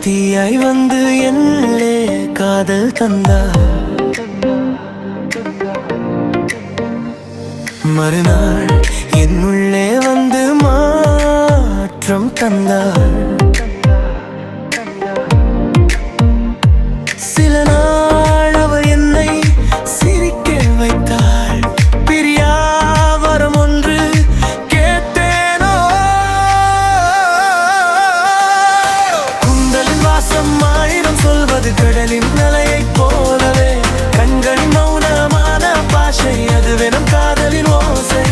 தீயாய் வந்து என்னே காதல் தந்தார். மறுநாள் என்னுள்ளே வந்து மாற்றம் தந்தார். சில நாள் அவர் என்னை சிரிக்க வைத்தாள். பிரியா வரம் ஒன்று கேட்டேனோ. குந்தலின் வாசம் ஆயிரம் சொல்வது கடலின் அலையைப் போலவே. கண்களின் மௌனமான பாஷை அதுவெனும் காதலின் ஓசை.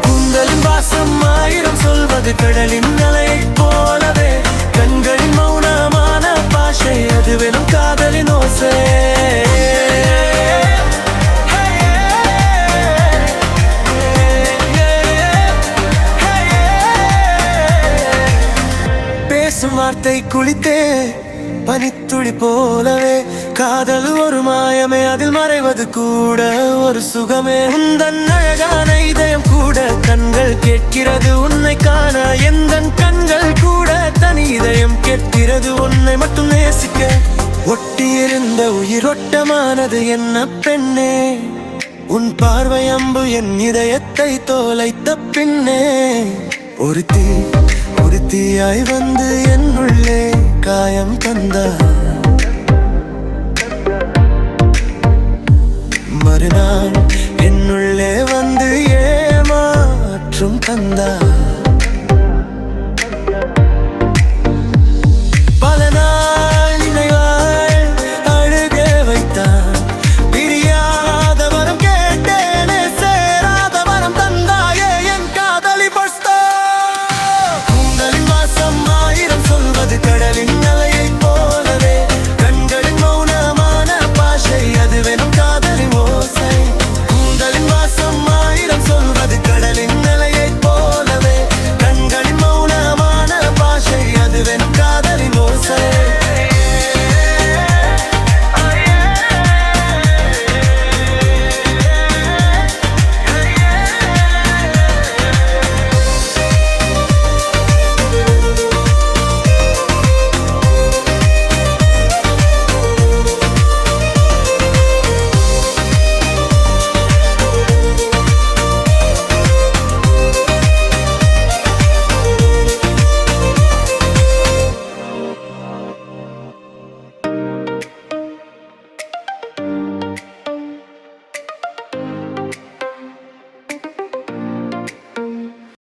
குந்தலின் வாசம் ஆயிரம் சொல்வது கடலின் அலையைப் போலவே. கண்களின் மௌனமான பாஷை அதுவெனும் காதலின் ஓசை. பேசும் வார்த்தை குளித்தே பனித்துளி போலவே. காதல் ஒரு மாயமே, அதில் மறைவது கூட ஒரு சுகமே. உந்தன் அழகான இதயம் கூட கண்கள் கேட்கிறது உன்னை காண. எந்தன் கண்கள் கூட தனி இதயம் கேட்கிறது உன்னை மட்டும் நேசிக்க. ஒட்டியிருந்த உயிரோட்டமானது என்ன பெண்ணே. உன் பார்வை அம்பு என் இதயத்தை தோலைத்த பின்னே. ஒரு தீயாய் வந்து என்னுள்ளே காயம் தந்தார். மறுநாள்